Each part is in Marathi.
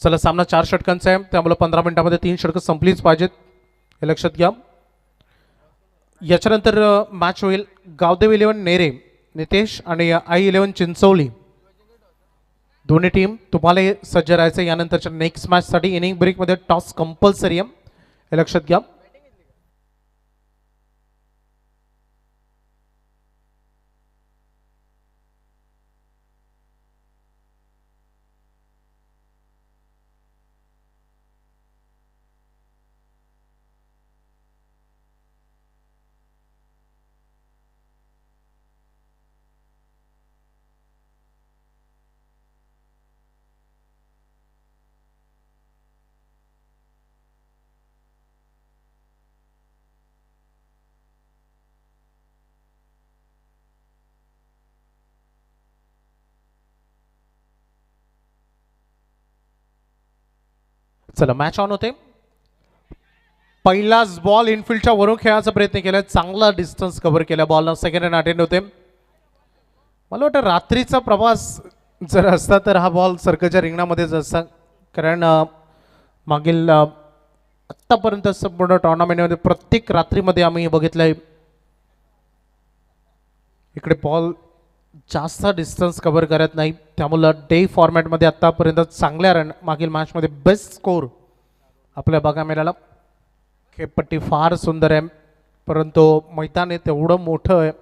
चला सामना 4 षटकांचा आहे, त्यामुळे 15 मिनिटांमध्ये 3 षटकं संपलीच पाहिजेत, हे लक्षात घ्या. याच्यानंतर मॅच होईल गावदेव 11 नेरे नितेश आणि आई 11 चिंचवली. दोन्ही टीम तुम्हाला सज्ज राहायचं. यानंतरच्या नेक्स्ट मॅचसाठी इनिंग ब्रेकमध्ये टॉस कंपल्सरी आहे, हे लक्षात घ्या. चला मॅच ऑन होते. पहिलाच बॉल इनफिल्डच्या वरून खेळायचा प्रयत्न केला, चांगला डिस्टन्स कव्हर केला, बॉलला सेकंड रन अटेंड होते. मला वाटतं रात्रीचा प्रवास जर असता तर हा बॉल सर्कलच्या रिंगणामध्येच असता, कारण मागील आत्तापर्यंत संपूर्ण टुर्नामेंटमध्ये प्रत्येक रात्रीमध्ये आम्ही बघितलंय इकडे बॉल जास्त डिस्टन्स कव्हर करत नाही, त्यामुळं डे फॉर्मॅटमध्ये आत्तापर्यंत चांगल्या रन, मागील मॅचमध्ये बेस्ट स्कोर आपल्या बघा मिळाला. खेळपट्टी फार सुंदर आहे, परंतु मैदान आहे तेवढं मोठं आहे.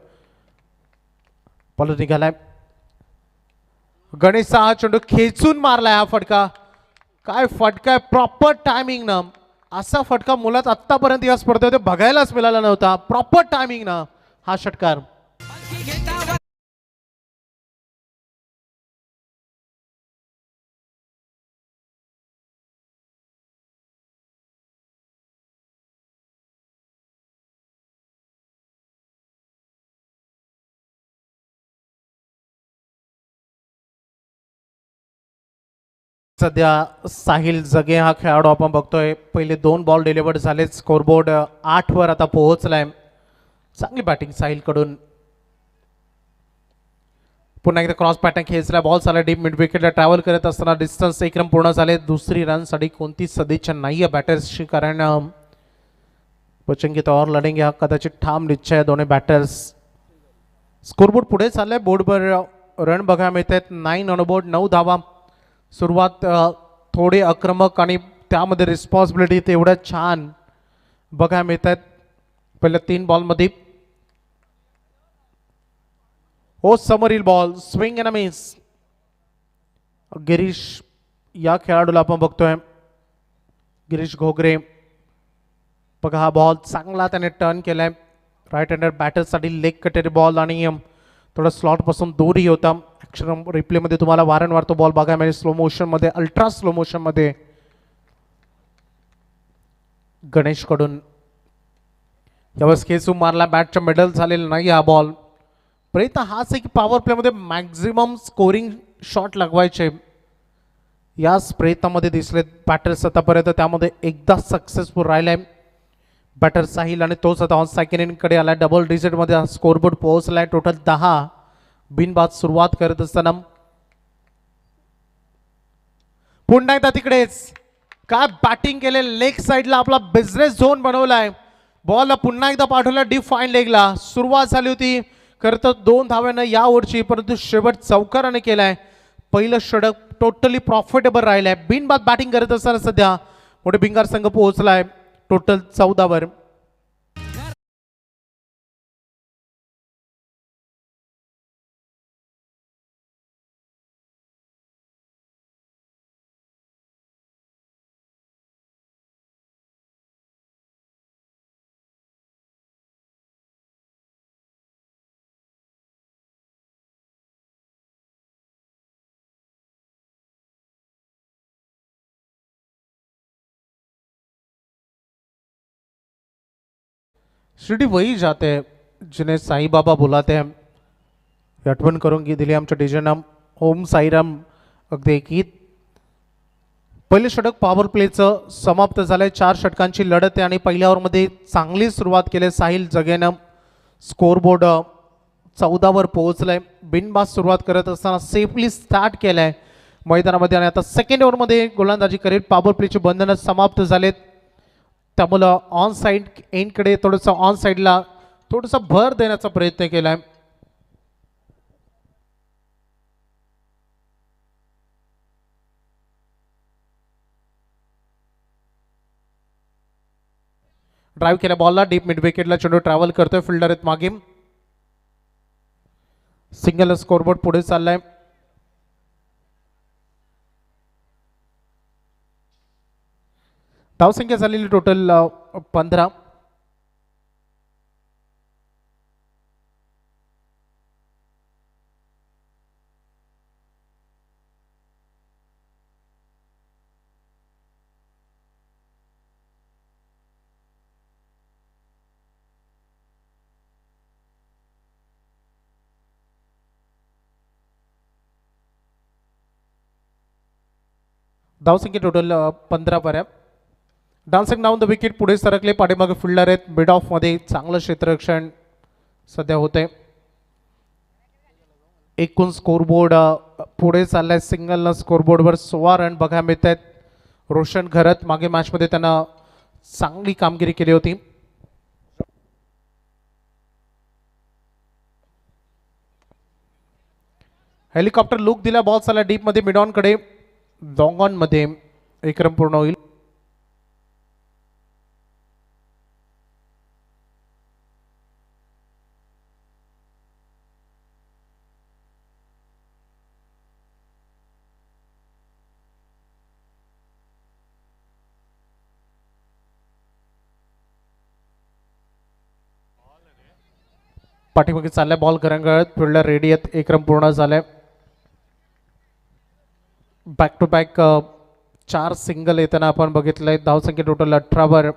बॉल निघालाय, गणेशचा हा चेंडू खेचून मारलाय. हा फटका, काय फटका आहे, प्रॉपर टायमिंग ना. असा फटका मुलात आत्तापर्यंत या स्पर्धेमध्ये बघायलाच मिळाला नव्हता. प्रॉपर टायमिंग ना हा षटकार. सध्या साहिल जगे हा खेळाडू आपण बघतोय, पहिले 2 बॉल डिलिव्हर्ड झाले, स्कोरबोर्ड 8 वर आता पोहोचलाय. चांगली बॅटिंग साहिल कडून. पुन्हा एकदा क्रॉस पॅटर्न खेचला, बॉल चालला डीप मिड विकेटला ट्रॅव्हल करत असताना डिस्टन्स 1 रन पूर्ण झाले. दुसरी रनसाठी कोणती सदिच्छा नाही आहे बॅटर्सची, कारण बचेंगे तो और लढेंगे हा कदाचित ठाम निश्चय आहे दोन्ही बॅटर्स. स्कोरबोर्ड पुढे चाललाय, बोर्डवर रन बघायला मिळत आहेत. 9 ऑन बोर्ड, 9 धावा. सुरुवात थोडे आक्रमक आणि त्यामध्ये रिस्पॉन्सिबिलिटी तेवढ्या छान बघायला मिळत आहेत पहिल्या 3 बॉलमध्ये. हो समोरील ball, swing and miss. Girish या खेळाडूला आपण बघतोय, गिरीश घोगरे. बघा हा बॉल चांगला त्याने टर्न केलाय. राईट हँडर बॅटरसाठी लेग कटेड बॉल आणि थोडा स्लॉट पासून दूरही होता. ॲक्शन रिप्लेमध्ये तुम्हाला वारंवार तो बॉल बघायला मिळेल, स्लो मोशनमध्ये, अल्ट्रा स्लो मोशनमध्ये. गणेश कडून यावेळेस खेचून मारला, बॅटच्या मिडल झालेला नाही हा बॉल. प्रयत्न हाच आहे की पॉवर प्लेमध्ये मॅक्झिमम स्कोरिंग शॉट लगवायचे, याच प्रयत्नामध्ये दिसलेत बॅटर्स आतापर्यंत, त्यामध्ये एकदा सक्सेसफुल राहिलाय बॅटर साहिल आणि तोच आता सेकंड इनिंगकडे आला. डबल डिजिटमध्ये हा स्कोरबोर्ड पोहोचलाय. टोटल 10 बिनबाद सुरुवात करत असताना पुन्हा एकदा तिकडेच काय बॅटिंग केले, लेग साईडला आपला बिझनेस झोन बनवलाय. बॉलला पुन्हा एकदा पाठवला डीप फाईन लेगला. सुरुवात झाली होती खरं तर 2 धाव्यानं या ओव्हरची, परंतु शेवट चौकाराने केलाय. पहिलं षटक टोटली प्रॉफिटेबल राहिलंय. बिनबाद बॅटिंग करत असताना सध्या मोठे भिंगार संघ पोहोचलाय टोटल 14 वर. शिर्डी वही जाते हैं जिन्हें साईं बाबा बुलाते हैं. आठवण करून दिली आमच्या डीजेनाम ओम साईराम. अगदी गीत पहिले षटक पॉवर प्लेचं समाप्त झालंय. 4 षटकांची लढत आहे आणि पहिल्या ओव्हरमध्ये चांगली सुरुवात केली साहिल जगेनं. स्कोरबोर्ड 14 वर पोहोचलाय. बिनबाद सुरुवात करत असताना सेफली स्टार्ट केलाय. मैदानामध्ये आणि आता सेकंड ओव्हरमध्ये गोलंदाजी करेल. पॉवर प्लेची बंधनं समाप्त झालेत, त्यामुळं ऑन साईड एंडकडे थोडंसं ऑन साईडला थोडासा भर देण्याचा प्रयत्न केलाय. ड्राईव्ह केल्या बॉलला डीप मिड विकेटला चेंडू ट्रॅव्हल करतोय. फिल्डर आहेत मागे. सिंगल स्कोरबोर्ड पुढे चाललाय. धावसंख्या झालेली टोटल 15. धावसंख्या टोटल 15 पर्यंत. डान्सिंग डाऊन द विकेट पुढे सरकले. पाठीमागे फिल्डर आहेत. मिड ऑफ मध्ये चांगलं क्षेत्ररक्षण सध्या होतंय. एकूण स्कोरबोर्ड पुढे चाललाय. सिंगल स्कोरबोर्डवर 16 रन बघायला मिळत आहेत. रोशन घरत मागे मॅचमध्ये त्यांना चांगली कामगिरी केली होती. हेलिकॉप्टर लुक दिला. बॉल चालला डीप मध्ये मिड ऑन कडे. लॉंग ऑन मध्ये एक रन पूर्ण होईल. पाठीमागे चाललाय बॉल घरंगळत. फिल्डर रेडी आहेत. एक रन पूर्ण झालाय. बॅक टू बॅक 4 सिंगल येताना आपण बघितलंय. धावसंख्या टोटल 18 वर.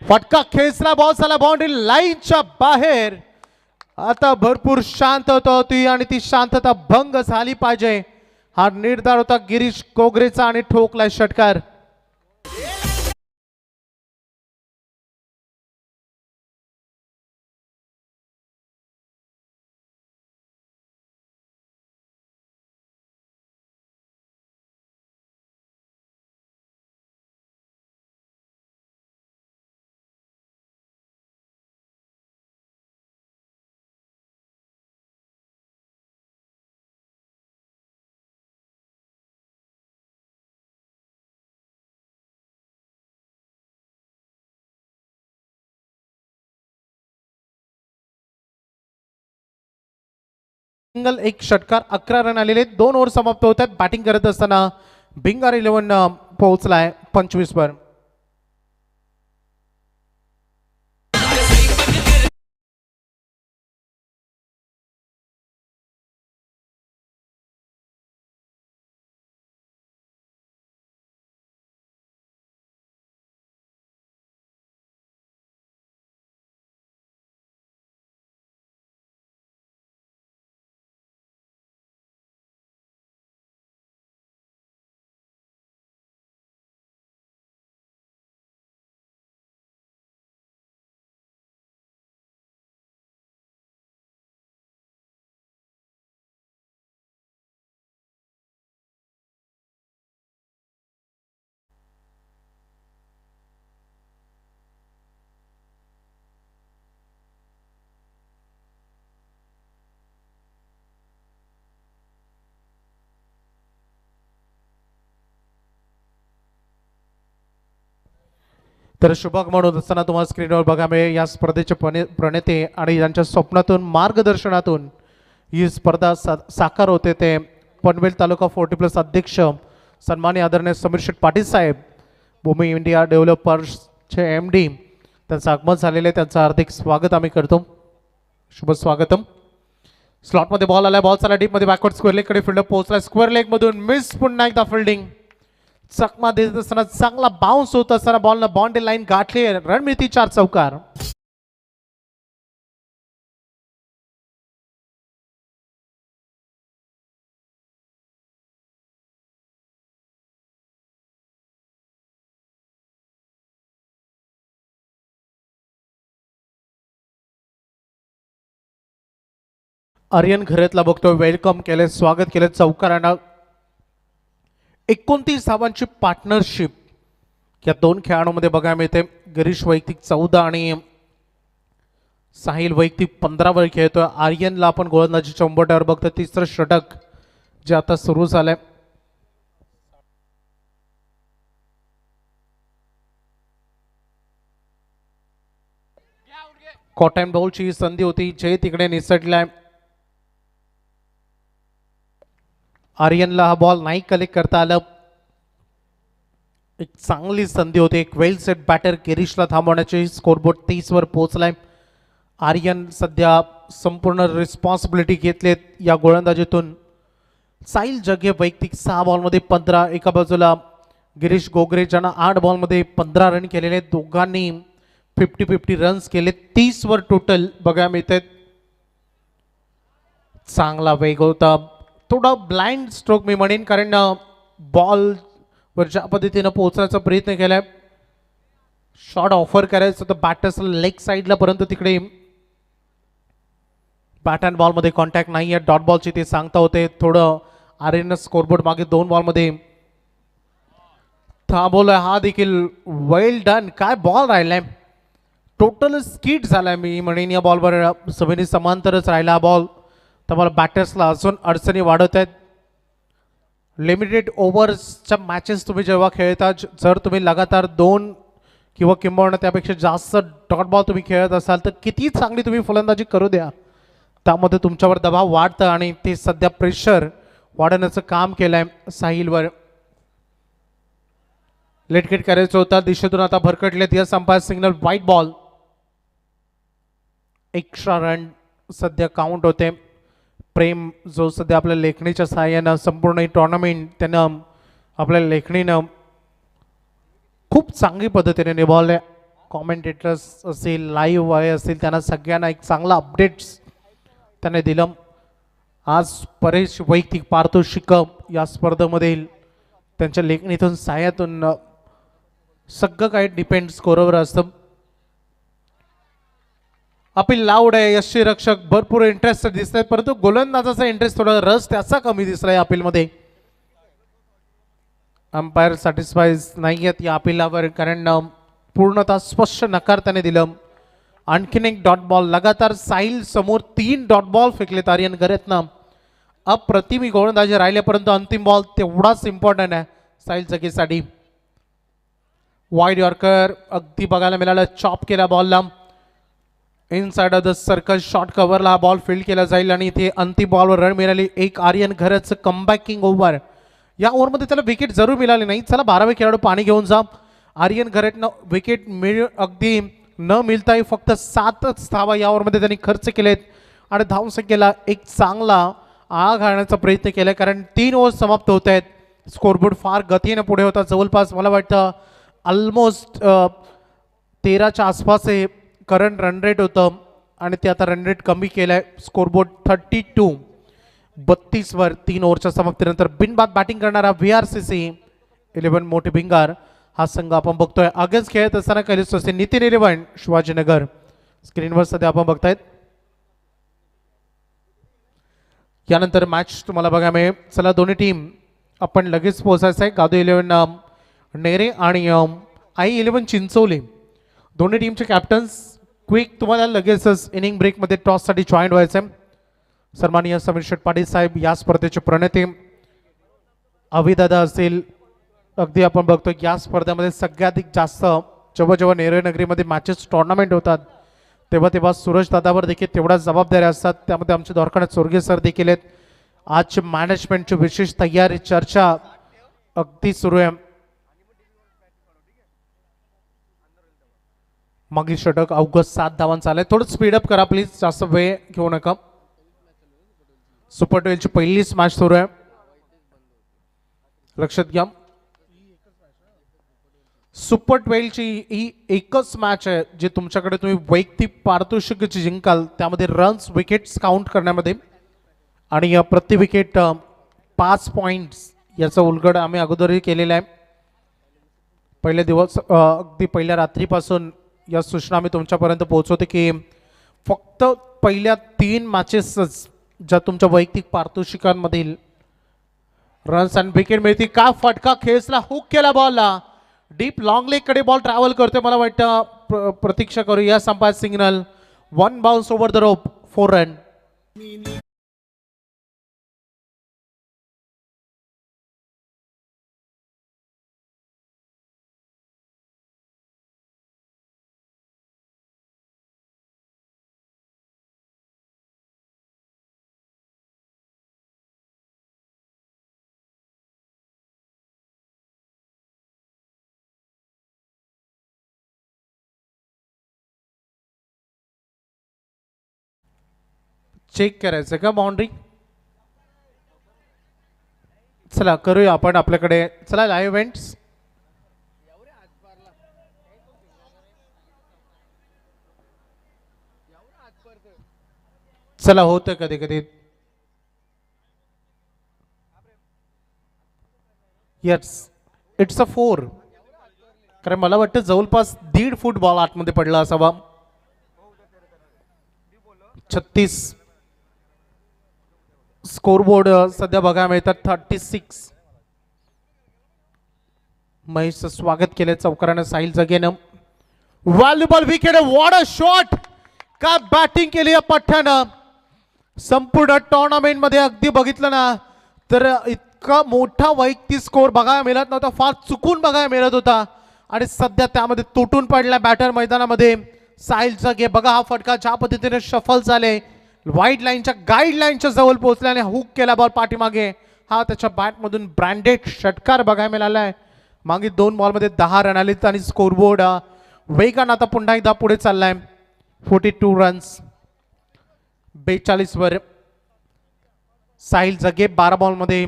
फटका खेचला. बॉल झाला बाउंड्री लाईनच्या बाहेर. आता भरपूर शांतता होती आणि ती शांतता भंग झाली पाहिजे हा निर्धार होता गिरीश कोगरेचा आणि ठोकलाय षटकार. सिंगल एक षटकार 11 रन आलेले. 2 ओव्हर समाप्त होत आहेत. बॅटिंग करत असताना भिंगार 11 पोहोचलाय 25 वर. तर शुभागमन होत असताना तुम्हाला स्क्रीनवर बघा मिळेल या स्पर्धेचे प्रणेते आणि यांच्या स्वप्नातून मार्गदर्शनातून ही स्पर्धा साकार होते ते पनवेल तालुका 40+ अध्यक्ष सन्माननीय आदरणीय समीर शेठ पाटील साहेब, भूमी इंडिया डेव्हलपर्सचे MD, त्यांचं आगमन झालेले. त्यांचं हार्दिक स्वागत आम्ही करतो. शुभ स्वागतम. स्लॉटमध्ये बॉल आलाय. बॉल चालला डीप मध्ये बॅकवर्ड स्क्वेअर लेग कडे. फिल्डर पोहोचलाय स्क्वेअर लेग मधून. मिस पुन्हा एकदा फिल्डिंग. चकमा देत असताना चांगला बाउन्स होत असताना बॉलनं बाउंड्री लाईन गाठली. रन मिळती 4 चौकार. आर्यन घरेतला बघतोय, वेलकम केले, स्वागत केले चौकारानं. 29 धावांची पार्टनरशिप या दोन खेळाडूंमध्ये बघायला मिळते. गिरीश वैयक्तिक 14 आणि साहिल वैयक्तिक 15 वर खेळतोय. आर्यनला आपण गोलंदाजीच्या उंबरठ्यावर बघतोय. तिसरं षटक जे आता सुरू झालंय. कॉट अँड बॉलची संधी होती, जे तिकडे निसटलाय. आर्यनला हा बॉल नाही कलेक्ट करता आलं. एक चांगली संधी होती, एक वेल सेट बॅटर गिरीशला थांबवण्याची. स्कोरबोर्ड 30 वर पोहोचलाय. आर्यन सध्या संपूर्ण रिस्पॉन्सिबिलिटी घेतलेत या गोलंदाजीतून. साहिल जगे वैयक्तिक 6 बॉलमध्ये 15. एका बाजूला गिरीश गोगरे ज्यांना 8 बॉलमध्ये 15 रन केलेले. दोघांनी 50-50 रन्स केले. 30 वर टोटल बघायला मिळतात. चांगला वेग होता. थोडा ब्लाइंड स्ट्रोक मी म्हणेन, कारण बॉल वर ज्या पद्धतीनं पोहोचण्याचा प्रयत्न केलाय. शॉट ऑफर करायचं तर बॅटर्स लेग साईडला, परंतु तिकडे बॅट अँड बॉलमध्ये कॉन्टॅक्ट नाही आहे. डॉट बॉलची ते सांगता होते. थोडं आर्यन स्कोरबोर्ड मागे 2 बॉलमध्ये थांबवलंय. हा देखील वेल डन. काय बॉल राहिलाय, टोटल स्किट झालाय मी म्हणेन या बॉलवर. सभेनी समांतरच राहिला बॉल. तुम्हाला बॅटर्सला अजून अडचणी वाढत आहेत. लिमिटेड ओव्हर्सच्या मॅचेस तुम्ही जेव्हा खेळता, जर तुम्ही लगातार 2 किंवा किंबहुना त्यापेक्षा जास्त डॉट बॉल तुम्ही खेळत असाल तर किती चांगली तुम्ही फलंदाजी करू द्या, त्यामध्ये तुमच्यावर दबाव वाढतं आणि ते सध्या प्रेशर वाढवण्याचं काम केलंय साहिलवर. लेटकेट करायचं होता, दिशेतून आता भरकटलेत. Yes umpire signal, white ball. Extra run सध्या काउंट होते. प्रेम जो सध्या आपल्या लेखणीच्या सहाय्यानं संपूर्ण ही टुर्नामेंट त्यानं आपल्या लेखणीनं खूप चांगली पद्धतीने निभावले. कॉमेंटेटर्स असेल, लाईव्ह वाय असेल, त्यांना सगळ्यांना एक चांगला अपडेट्स त्याने दिलं. आज परेश वैयक्तिक पारितोषिक या स्पर्धेमधील त्यांच्या लेखणीतून सहाय्यातून सगळं काही डिपेंड स्कोरवर असतं. अपील लाऊड आहे. यशस्वी रक्षक भरपूर इंटरेस्ट दिसत आहेत, परंतु गोलंदाजाचा इंटरेस्ट थोडा रस त्याचा कमी दिसलाय अपीलमध्ये. अंपायर सॅटिस्फाईज नाही आहेत या अपीलावर, कारण पूर्णतः स्पष्ट नकार त्याने दिलं. आणखीन एक डॉट बॉल. लगातार साहिल समोर 3 डॉट बॉल फेकलेत आर्यन घरेतनं. अप्रतिम गोलंदाजी राहिले, परंतु अंतिम बॉल तेवढाच इम्पॉर्टंट आहे साहिल जगेसाठी. वाईड यॉर्कर अगदी बघायला मिळालं. चॉप केला बॉलला. Inside off the circle short कव्हरला हा बॉल फील्ड केला जाईल आणि इथे अंतिम बॉलवर रन मिळाली. एक आर्यन घरचं कमबॅकिंग ओव्हर. या ओव्हरमध्ये त्याला विकेट जरूर मिळाली नाही. चला 12वे खेळाडू पाणी घेऊन जा. आर्यन घरेतनं विकेट अगदी न मिळताही फक्त 7च धावा या ओव्हरमध्ये त्यांनी खर्च केलेत आणि धावसंख्येला एक चांगला आळा घालण्याचा प्रयत्न केला, कारण 3 ओव्हर समाप्त होत आहेत. स्कोरबोर्ड फार गतीने पुढे होता. जवळपास मला वाटतं ऑलमोस्ट 13च्या आसपास हे करंट रन रेट होतं आणि ते आता रन रेट कमी केलं आहे. स्कोरबोर्ड 32 वर 3 ओव्हरच्या समाप्तीनंतर बिनबाद बॅटिंग करणारा VRCC 11 मोठे भिंगार हा संघ आपण बघतोय. अगेन्स्ट खेळत असताना कैलास वस्ती नितीन 11 शिवाजीनगर स्क्रीनवर सध्या आपण बघतायत. यानंतर मॅच तुम्हाला बघायला मिळेल. चला दोन्ही टीम आपण लगेच पोहोचायचं आहे. गादू 11 नेरे आणि I11 चिंचोली दोन्ही टीमचे कॅप्टन्स क्विक तुम्हाला लगेचच इनिंग ब्रेकमध्ये टॉससाठी जॉईन व्हायचं आहे. सन्माननीय समीर शेठ पाटील साहेब या स्पर्धेचे प्रणेते. अभिदादा असेल, अगदी आपण बघतो की या स्पर्धेमध्ये सगळ्यात जास्त जेव्हा जेव्हा नेरळ नगरीमध्ये मॅचेस टुर्नामेंट होतात तेव्हा तेव्हा सूरज दादावर देखील तेवढ्याच जबाबदाऱ्या असतात. त्यामध्ये आमचे द्वारकानाथ चोरगे सर देखील आहेत. आजचे मॅनेजमेंटची विशेष तयारी चर्चा अगदी सुरू आहे. मागील षटक अवघड 7 धावांचा आलाय. थोडं स्पीडअप करा प्लीज, जास्त वेळ घेऊ नका. सुपर 12ची पहिलीच मॅच सुरू आहे, लक्षात घ्या. सुपर 12ची ही एकच मॅच आहे जी तुमच्याकडे तुम्ही वैयक्तिक पारितोषिक जिंकाल, त्यामध्ये रन्स विकेट्स काउंट करण्यामध्ये आणि प्रति विकेट 5 पॉइंट्स याचा उलगड आम्ही अगोदरही केलेला आहे. पहिल्या दिवस अगदी पहिल्या रात्रीपासून या सूचना आम्ही तुमच्यापर्यंत पोहोचवते की फक्त पहिल्या 3 मॅचेसच ज्या तुमच्या वैयक्तिक पारितोषिकांमधील रन्स आणि विकेट मिळतील. का फटका खेचला, हुक केला बॉलला, डीप लॉंग लेग कडे बॉल ट्रॅव्हल करतोय. मला वाटतं प्रतीक्षा करू या संपात signal. 1 bounce over the rope, 4 run. Check करायचं का बाउंड्री. चला करूया आपण आपल्याकडे. चला लाईव्ह इव्हेंट्स. चला होतं कधी कधी. Yes it's a 4. कारण मला वाटतं जवळपास 1.5 फूट बॉल आतमध्ये पडला असावा. 36 स्कोरबोर्ड सध्या बघायला मिळतात. 36. महेशचं स्वागत केलं चौकारानं साहिल जगेनं. Valuable wicket. What a shot. का बॅटिंग केली या पठ्ठ्यानं. संपूर्ण टुर्नामेंट मध्ये अगदी बघितलं ना तर इतका मोठा वैयक्तिक स्कोर बघायला मिळत नव्हता. फार चुकून बघायला मिळत होता आणि सध्या त्यामध्ये तुटून पडला बॅटर मैदानामध्ये साहिल जगे. बघा हा फटका ज्या पद्धतीने शफल झाले, वाईड लाईनच्या गाईडलाईनच्या जवळ पोहोचल्याने हुक केला बॉल पाठीमागे. हा त्याच्या बॅटमधून ब्रँडेड षटकार बघायला मिळालाय. मागे 2 बॉलमध्ये 10 रन आलेत आणि स्कोरबोर्ड वेगानं आता पुन्हा एकदा पुढे चाललाय. 42 रन्स 42 वर. साहिल जगे 12 बॉलमध्ये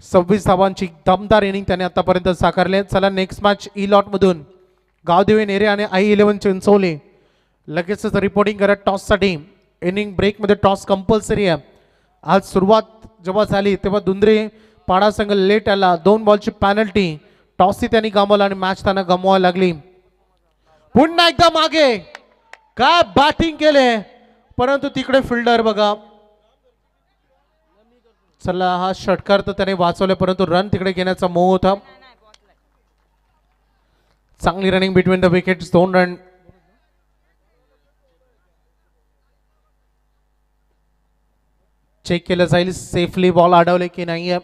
26 धावांची दमदार इनिंग त्याने आतापर्यंत साकारले. चला नेक्स्ट मॅच ई लॉट मधून गावदेवी नेरे आणि I11 चिंचोली लगेचच रिपोर्टिंग करत टॉससाठी. इनिंग ब्रेकमध्ये टॉस कंपल्सरी आहे. आज सुरुवात जेव्हा झाली तेव्हा दुंद्रे पाडा संघ लेट आला. 2 बॉलची पॅनल्टी. टॉसही त्यांनी गमावला आणि मॅच त्यांना गमवायला लागली. पुन्हा एकदा मागे काय बॅटिंग केले, परंतु तिकडे फिल्डर बघा. चला हा षटकार तर त्याने वाचवले, परंतु रन तिकडे घेण्याचा मोह होता. चांगली running between the wickets. 2 run. Check केलं जाईल सेफली बॉल अडवले की नाही.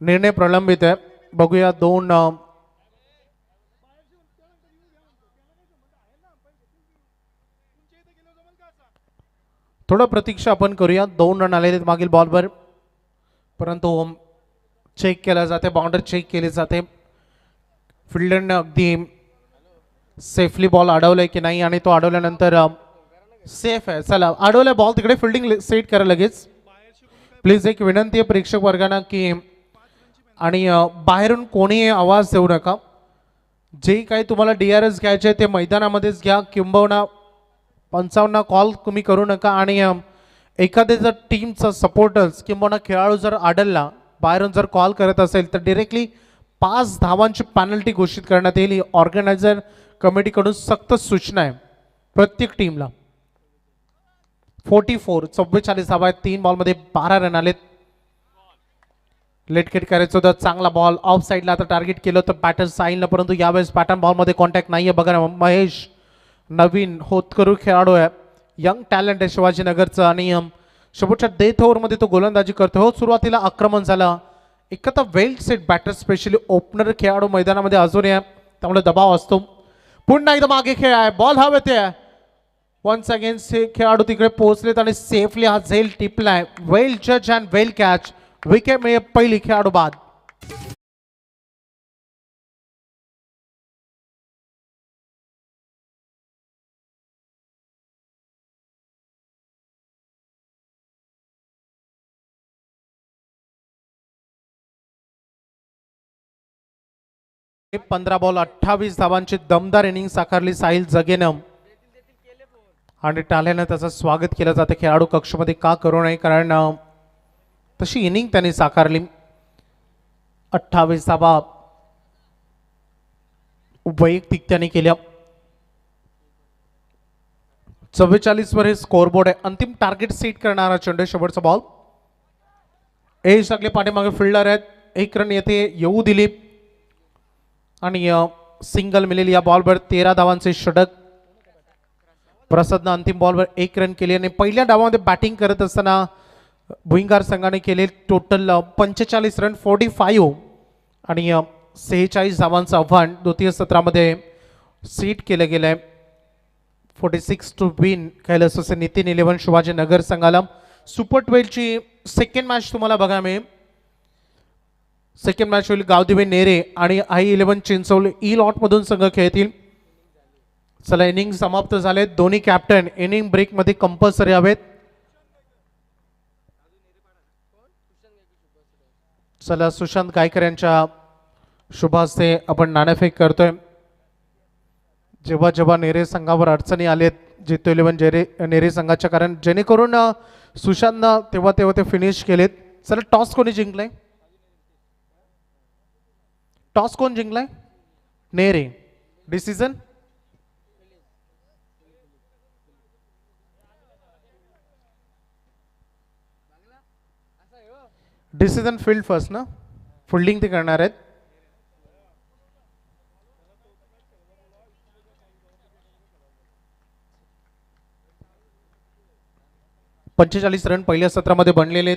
निर्णय प्रलंबित आहे. बघूया 2 थोडं प्रतीक्षा आपण करूया. 2 रन आलेले मागील बॉलवर, परंतु चेक केला जाते. बाउंड्री चेक केली जाते. फिल्डरने अगदी सेफली बॉल अडवलाय की नाही आणि तो अडवल्यानंतर सेफ आहे. चला अडवलाय बॉल, तिकडे फिल्डिंग सेट करा लगेच. प्लीज एक विनंती आहे प्रेक्षक वर्गांना की आणि बाहेरून कोणी आवाज देऊ नका. जे काही तुम्हाला DRS घ्यायचे ते मैदानामध्येच घ्या, किंबहुना 55 कॉल तुम्ही करू नका. आणि एखाद्या जर टीमचा सपोर्टर्स किंबहुना खेळाडू जर आढळला बाहेरून जर कॉल करत असेल तर डिरेक्टली 5 धावांची पॅनल्टी घोषित करण्यात येईल. ऑर्गनायझर कमिटीकडून सक्त सूचना आहे प्रत्येक टीमला. 44 धावा आहेत. 3 बॉलमध्ये 12 रन आलेत. लेटकेट करायचं होतं. चांगला बॉल ऑफ साईडला आता टार्गेट केलं होतं बॅटर साहिलनं, परंतु यावेळेस पॅटर्न बॉलमध्ये कॉन्टॅक्ट नाहीये. बघा ना महेश नवीन होतकरू खेळाडू आहे, यंग टॅलेंट आहे शिवाजीनगरचं आणि शेवटच्या डेथ ओव्हरमध्ये तो गोलंदाजी करतो. हो सुरुवातीला आक्रमण झालं. एक आता वेल सेट बॅटर स्पेशली ओपनर खेळाडू मैदानामध्ये अजून आहे, त्यामुळे दबाव असतो. पुन्हा एकदा मागे खेळ आहे. बॉल हवेत आहे. वन्स अगेन खेळाडू तिकडे पोहोचलेत आणि सेफली हा झेल टिपलाय. वेल जज अँड वेल कॅच. विकेट मिळे पहिली खेळाडू बाद. हे 15 बॉल 28 धावांची दमदार इनिंग साकारली साहिल जगेनं आणि टाळ्यानं त्याचं स्वागत केलं जातं खेळाडू कक्षामध्ये. का करू नये, कारण तशी इनिंग त्यांनी साकारली. 28 वैयक्तिक त्याने केल्या. 44 वर हे स्कोर बोर्ड आहे. अंतिम टार्गेट सेट करणारा चेंडू, शेवटचा बॉल. ए सगळे पाठीमागे फिल्डर आहेत. 1 रन येथे येऊ दिली आणि सिंगल मिळेल या बॉलवर. 13 धावांचे षटक. प्रसादनं अंतिम बॉलवर 1 रन केले आणि पहिल्या डावामध्ये बॅटिंग करत असताना भुईंगार संघाने केले टोटल 45 रन 45 आणि 46 धावांचं आव्हान द्वितीय सत्रामध्ये सेट केलं गेलं आहे. 46 टू विन कैलास असे नितीन 11 शिवाजीनगर संघाला. सुपर 12 ची सेकंड मॅच तुम्हाला बघायला मिळेल. सेकंड मॅच होईल गावदेवी नेरे आणि आई 11 चिंचवली ई लॉट मधून संघ खेळतील. चला इनिंग समाप्त झाले. दोन्ही कॅप्टन इनिंग ब्रेक मध्ये कंपल्सरी हवेत. चला सुशांत गायकर यांच्या शुभ हस्ते आपण नाणेफेक करतोय. जेव्हा जेव्हा नेरे संघावर अडचणी आलेत जितो 11 नेरे संघाच्या, कारण जेणेकरून सुशांतनं तेव्हा ते फिनिश केलेत. चला टॉस कोणी जिंकलाय? टॉस कोण जिंकलाय? नेरे. डिसिजन डिसिजन फील्ड फर्स्ट ना, फिल्डिंग ते करणार आहेत. पंचेचाळीस रन पहिल्या सत्रामध्ये बनलेले.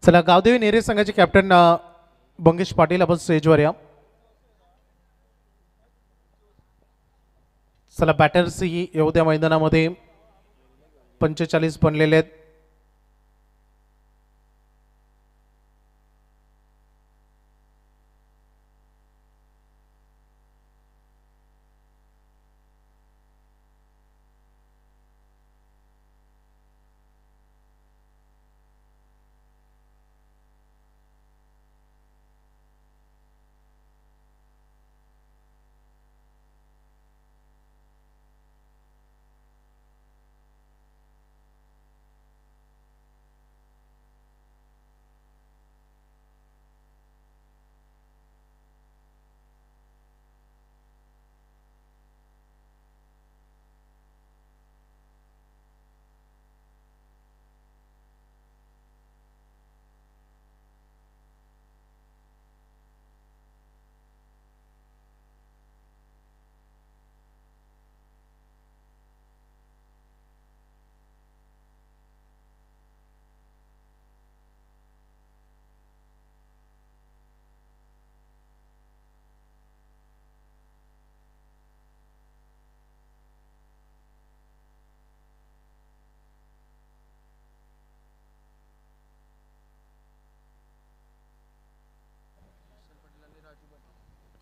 चला गावदेवी नेरे संघाचे कॅप्टन बंगेश पाटील आपण स्टेजवर या. चला बॅटर्स ही येऊ द्या मैदानामध्ये. 45 बनलेले आहेत.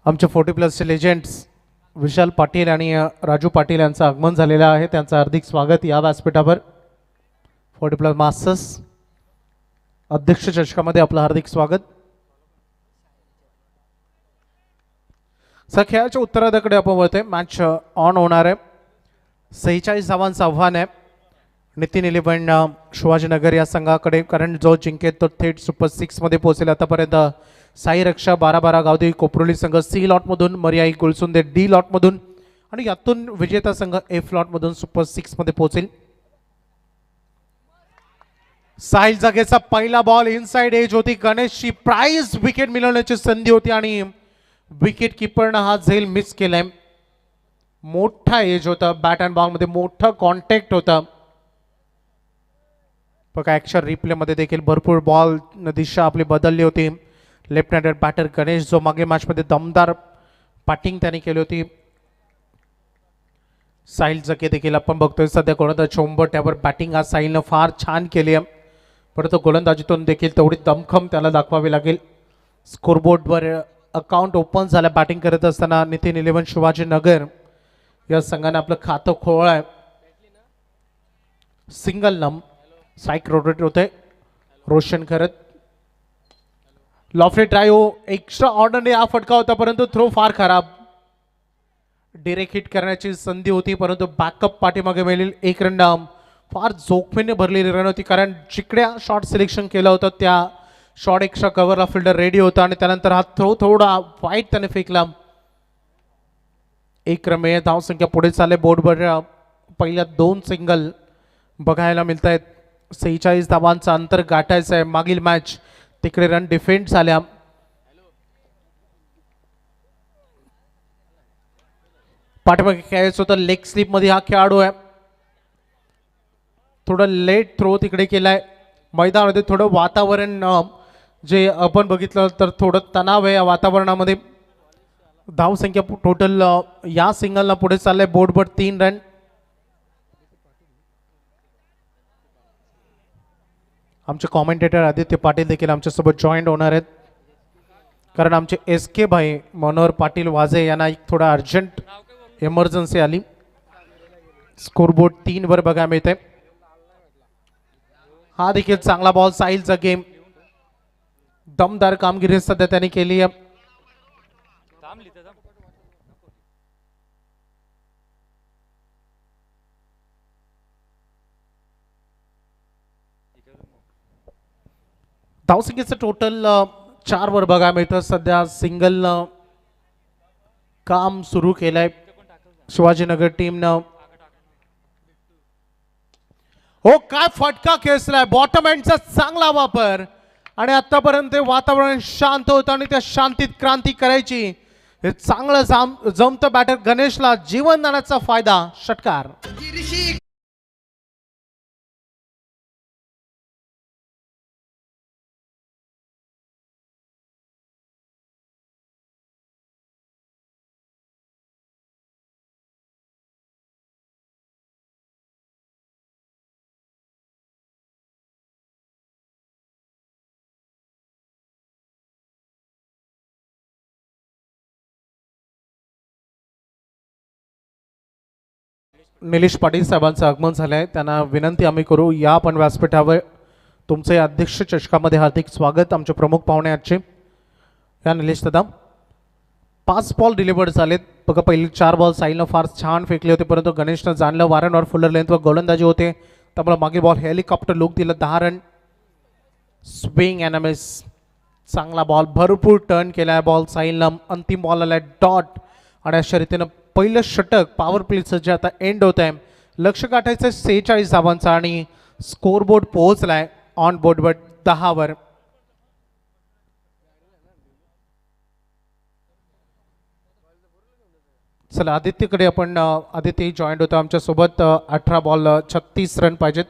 आमचे 40+ लेजेंड्स विशाल पाटील आणि राजू पाटील यांचं आगमन झालेलं आहे. त्यांचं हार्दिक स्वागत या व्यासपीठावर. 40+ मास्टर्स अध्यक्ष चषकामध्ये आपलं हार्दिक स्वागत. सर खेळाच्या उत्तरार्धाकडे आपण वळतोय. मॅच ऑन होणार आहे. 46 धावांचं आव्हान आहे नितीन 11 शिवाजीनगर या संघाकडे, कारण जो जिंकेल तो थेट सुपर 6 मध्ये पोहोचेल. आतापर्यंत साई रक्षा 12-12 गावदेवी कोपरोली संघ सी लॉटमधून, मर्याई गुलसुंदे डी लॉटमधून आणि यातून विजेता संघ एफ लॉटमधून सुपर 6 मध्ये पोहोचेल. साहिल जागेचा पहिला बॉल इनसाइड एज होती, गणेशची प्राइज विकेट मिळवण्याची संधी होती आणि विकेट किपरनं हा झेल मिस केलाय. मोठा एज होता, बॅट अँड बॉल मध्ये मोठा कॉन्टॅक्ट होता. बघा ऍक्शन रिप्ले मध्ये देखील भरपूर बॉल दिशा आपली बदलली होती. लेफ्ट हँडेड बॅटर गणेश जो मागे मॅच मध्ये दमदार बॅटिंग त्याने केली होती. साहिल जगे देखील आपण बघतोय सध्या गोलंदाज चोंबट त्यावर बॅटिंग आज साहिलनं फार छान केली आहे, परंतु गोलंदाजीतून देखील तेवढी दमखम त्याला दाखवावी लागेल. स्कोरबोर्डवर अकाउंट ओपन झालं बॅटिंग करत असताना नितीन 11 शिवाजीनगर या संघाने आपलं खातं खोळ आहे. सिंगल नम स्ट्राइक रोटेट होते रोशन करत. लॉफ्टी ड्राइव्ह एक्स्ट्रा ऑर्डरने हा फटका होता, परंतु थ्रो फार खराब. डिरेक्ट हिट करण्याची संधी होती, परंतु बॅकअप पाठीमागे मिळेल एक रन. फार जोखमीने भरलेली रन होती, कारण जिकडे शॉट सिलेक्शन केलं होतं त्या शॉट एक्स्ट्रा कव्हरला फिल्डर रेडी होता आणि त्यानंतर हा थ्रो थोडा वाईट त्याने फेकला. एक रन मिळेल. धावसंख्या पुढे चालले बोर्डवर. पहिल्या 2 सिंगल बघायला मिळत आहेत. 46 धावांचं अंतर गाठायचं आहे. मागील मॅच तिकडे रन डिफेंड झाल्या. पाठीमागे खेळायचं होतं लेग स्लिप मध्ये हा खेळाडू आहे. थोडं लेट थ्रो तिकडे केलाय. मैदानामध्ये थोडं वातावरण जे आपण बघितलं तर थोडं तणाव आहे या वातावरणामध्ये. धावसंख्या टोटल या सिंगलला पुढे चाललंय बोर्डवर 3 रन. आमचे कॉमेंटेटर आदित्य पाटील देखील आमच्यासोबत जॉईंट होणार आहेत, कारण आमचे SK भाई मनोहर पाटील वाजे यांना एक थोडा अर्जंट इमर्जन्सी आली. स्कोरबोर्ड 3 वर बघा मिळते. हा देखील चांगला बॉल साहिलचा गेम. दमदार कामगिरी सध्या त्याने केली आहे. धावसंख्येचं टोटल 4 वर बघा मिळतं. सध्या सिंगल काम सुरू केलंय शिवाजीनगर टीमनं. हो काय फटका खेचलाय. बॉटम एंडचा चांगला वापर आणि आतापर्यंत वातावरण शांत होतं आणि त्या शांतीत क्रांती करायची. हे चांगलं जमतं बॅटर गणेशला जीवनदानाचा फायदा. षटकार. निलेश पाटील साहेबांचं आगमन झालंय. त्यांना विनंती आम्ही करू या आपण व्यासपीठावर. तुमचे अध्यक्ष चषकामध्ये हार्दिक स्वागत. आमचे प्रमुख पाहुणे आजचे या निलेश दादा. 5 बॉल डिलिव्हर्ड झालेत. बघा पहिले 4 बॉल साहिलनं फार छान फेकले होते, परंतु गणेशनं जाणलं वारंवार फुलर लेंथवर गोलंदाजी होते, त्यामुळे मागे बॉल हेलिकॉप्टर लुक दिलं. 10 रन. Swing and miss. चांगला बॉल, भरपूर टर्न केलाय बॉल साहिलनं. अंतिम बॉल आलाय डॉट आणि अशा रीतीनं पहिलं षटक पॉवर प्लेचं जे आता एंड होत आहे. लक्ष गाठायचं 46 धावांचा आणि स्कोरबोर्ड पोहोचलाय ऑन बोर्डवर 10 वर. चला आदित्यकडे आपण. आदित्य जॉईंट होतो आमच्यासोबत. 18 बॉल 36 रन पाहिजेत.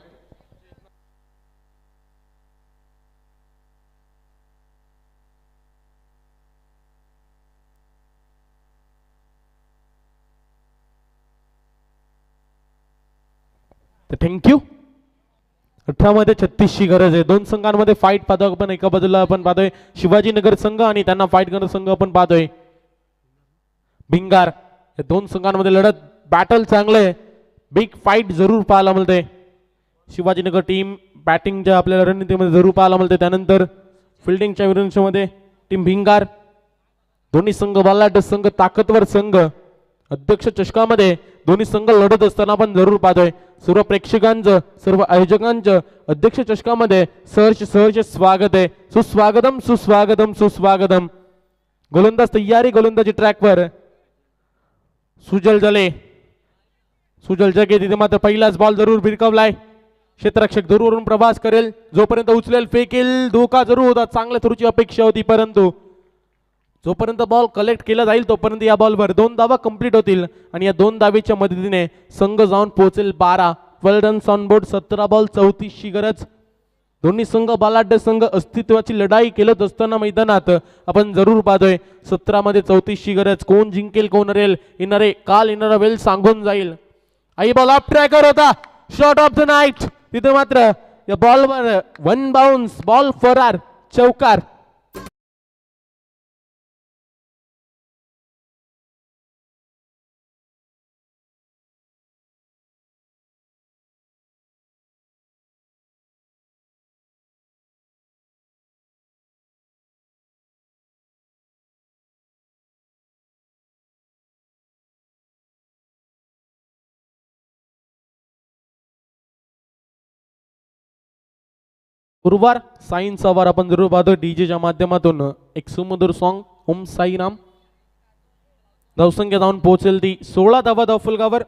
थँक्यू. 18 मध्ये 36 ची गरज आहे. 2 संघांमध्ये फाईट पाहतो आपण. एका बाजूला आपण पाहतोय शिवाजीनगर संघ आणि त्यांना फाईट करणारा संघ आपण पाहतोय भिंगार. या 2 संघांमध्ये लढत बॅटल चांगले. बिग फाईट जरूर पाहायला मिळते. शिवाजीनगर टीम बॅटिंगच्या आपल्याला रणनीतीमध्ये जरूर पाहायला मिळते. त्यानंतर फिल्डिंगच्या विरुद्धमध्ये टीम भिंगार. दोन्ही संघ बलाढ्य संघ, ताकदवर संघ अध्यक्ष चषकामध्ये दोन्ही संघ लढत असताना आपण जरूर पाहतोय. सर्व प्रेक्षकांचं सर्व आयोजकांचं अध्यक्ष चषकामध्ये सहर्ष स्वागत आहे. सुस्वागतम सुस्वागतम सुस्वागतम. गोलंदाज तयारी गोलंदाजी ट्रॅकवर. सुजल जगे तिथे मात्र पहिलाच बॉल जरूर भिरकवलाय. क्षेत्ररक्षक दूरवरून प्रवास करेल, जोपर्यंत उचलेल फेकेल, धोका जरूर होता. चांगल्या थ्रोची अपेक्षा होती, परंतु जोपर्यंत बॉल कलेक्ट केला जाईल तोपर्यंत या बॉलवर 2 धावा कंप्लीट होतील आणि या 2 धावेच्या मदतीने संघ जाऊन पोहोचेल 12. 12 रन्स ऑन बोर्ड. 17 बॉल 34 ची गरज. दोन्ही संघ बलाढ्य संघ अस्तित्वाची लढाई केलत असताना मैदानात आपण जरूर पाहतोय. 17 मध्ये 34 ची गरज. कोण जिंकेल कोण हरेल काल येणारा वेळ सांगून जाईल. आई बॉल ऑफ ट्रॅकर होता. Shot of the night. तिथे मात्र या बॉलवर 1 बाउन्स. बॉल फरार. चौकार. गुरुवार साईंचा वार आपण जरूर पाहतो डीजेच्या माध्यमातून. एक सुमधुर सॉन्ग ओम साईराम. धावसंख्या जाऊन पोहोचेल ती 16 धावा धावफलकावर.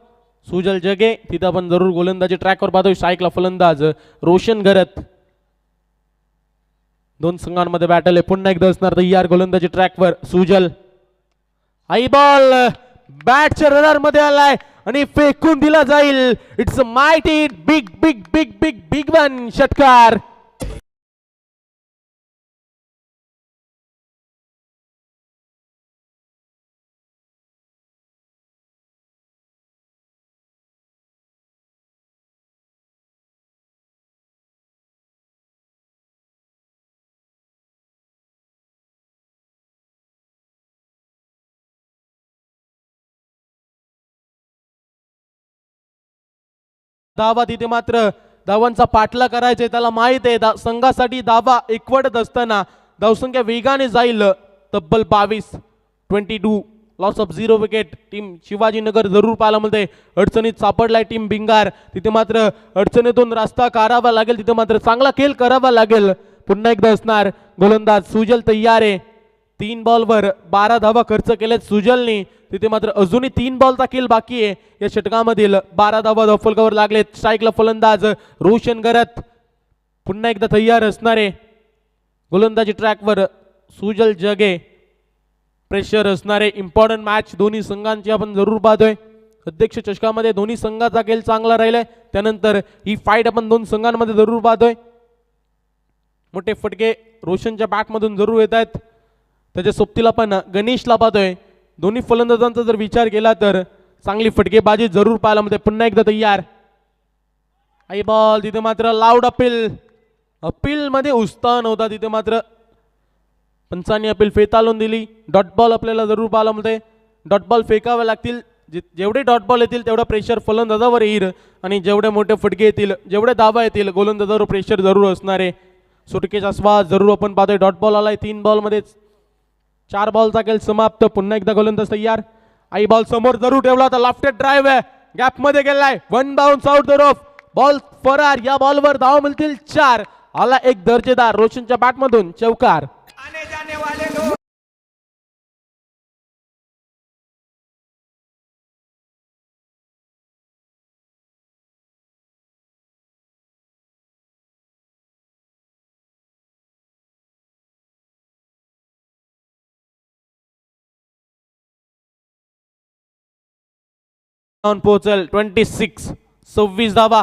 सुजल जगे तिथे आपण जरूर गोलंदाजी ट्रॅकवर पाहतोय. शाईकला फलंदाज रोशन घरत. 2 संघांमध्ये बॅटल आहे. पुन्हा एकदा असणार तयार गोलंदाजी ट्रॅकवर. सुजल. आई बॉल बॅटच्या रडार मध्ये आलाय आणि फेकून दिला जाईल. It's a mighty big big big big big one. षटकार. धावा तिथे मात्र धावांचा पाठला करायचा. त्याला माहित आहे संघासाठी धावा एकवटत असताना धावसंख्या वेगाने जाईल. तब्बल 22 loss of 0 wicket. Team Shivajinagar जरूर पाहायला मिळते. अडचणीत सापडलाय टीम भिंगार. तिथे मात्र अडचणीतून रस्ता काढावा लागेल. तिथे मात्र चांगला खेळ करावा लागेल. पुन्हा एकदा असणार गोलंदाज सुजल तयार आहे. 3 बॉलवर 12 धावा खर्च केल्यात सुजलनी. तिथे मात्र अजूनही 3 बॉलचा खेळ बाकी आहे. या षटकामधील 12 धावा धावफलकावर लागलेत. स्ट्राईकला फलंदाज रोशन करत. पुन्हा एकदा तयार असणारे गोलंदाजी ट्रॅकवर सुजल जगे. प्रेशर असणारे इम्पॉर्टंट मॅच दोन्ही संघांची आपण जरूर पाहतोय. अध्यक्ष चषकामध्ये दोन्ही संघाचा खेळ चांगला राहिलाय. त्यानंतर ही फाईट आपण 2 संघांमध्ये जरूर पाहतोय. मोठे फटके रोशनच्या बॅटमधून जरूर येत आहेत. त्याच्या सोबतीला पण गणेशला पाहतोय. दोन्ही फलंदाजांचा जर विचार केला तर चांगली फटकेबाजी जरूर पाहायला मिळते. पुन्हा एकदा तयार. आई बॉल तिथे मात्र लाऊड अपील मध्ये उत्साह होता. तिथे मात्र पंचांनी अपील फेटाळून दिली. डॉट बॉल आपल्याला जरूर पाहायला मिळते. डॉट बॉल फेकावे लागतील. जेवढे डॉट बॉल येतील तेवढा प्रेशर फलंदाजावर येईल आणि जेवढे मोठे फटके येतील जेवढे धावा येतील गोलंदाजावर प्रेशर जरूर असणार आहे. सुटकेचा श्वास जरूर आपण पाहतोय. डॉट बॉल आलाय. 3 बॉल मध्ये 4 बॉलचा खेळ समाप्त. पुन्हा एकदा गोलंदाज तयार. आई बॉल समोर जरूर ठेवला होता. लाफ्टेड ड्राईव्ह आहे. गॅप मध्ये गेलाय. 1 bounce out the rough. Ball फरार. या बॉलवर धाव मिळतील 4. आला एक दर्जेदार रोशनच्या बॅटमधून चौकार. पोहोचल 26 धावा.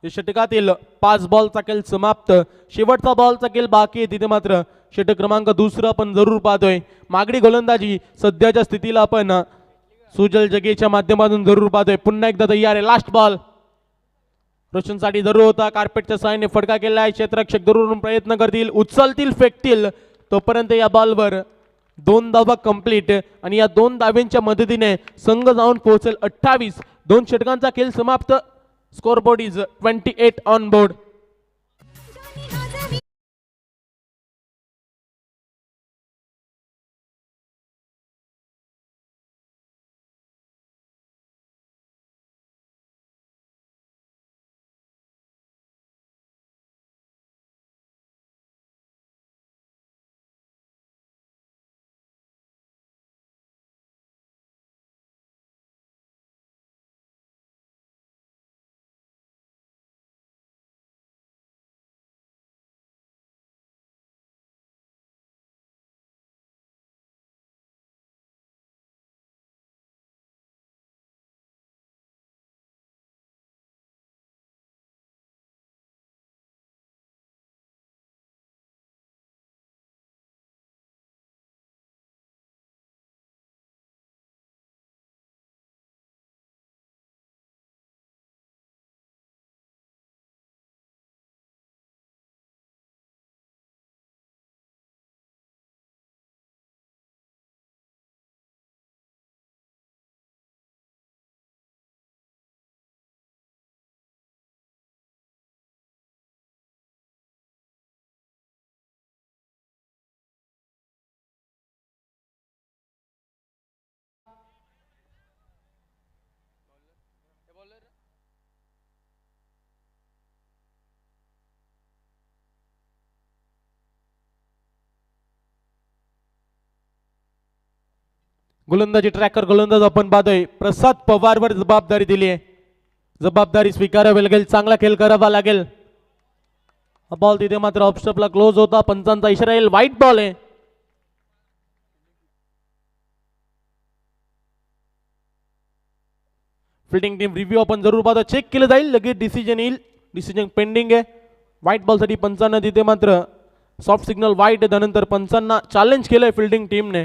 षटकातील 5 बॉलचा खेळ समाप्त. शेवटचा बॉलचा खेळ बाकी आहे. तिथे मात्र षटक क्रमांक 2 आपण जरूर पाहतोय. मागणी गोलंदाजी सध्याच्या स्थितीला आपण सुजल जगेच्या माध्यमातून जरूर पाहतोय. पुन्हा एकदा तयार आहे. लास्ट बॉल रोशनसाठी जरूर होता. कार्पेटच्या साहाय्याने फटका केलाय. क्षेत्ररक्षक जरूर प्रयत्न करतील. उचलतील फेकतील. तोपर्यंत या बॉलवर 2 धावा कंप्लीट आणि या 2 धाव्यांच्या मदतीने संघ जाऊन पोहोचेल 28. 2 षटकांचा खेळ समाप्त. Scoreboard is 28 on board. गोलंदाजी ट्रॅकर गोलंदाज आपण पाहतोय प्रसाद पवारवर जबाबदारी दिली आहे, जबाबदारी स्वीकारावी लागेल, चांगला खेळ करावा लागेल. हा बॉल तिथे मात्र ऑफस्टपला क्लोज होता, पंचांचा इशारा येईल, वाईट बॉल आहे. फिल्डिंग टीम रिव्ह्यू आपण जरूर पाहतो, चेक केलं जाईल, लगेच डिसिजन येईल. डिसिजन पेंडिंग आहे. व्हाईट बॉल साठी पंचांना तिथे मात्र सॉफ्ट सिग्नल वाईट आहे. त्यानंतर पंचांना चॅलेंज केलंय फिल्डिंग टीमने.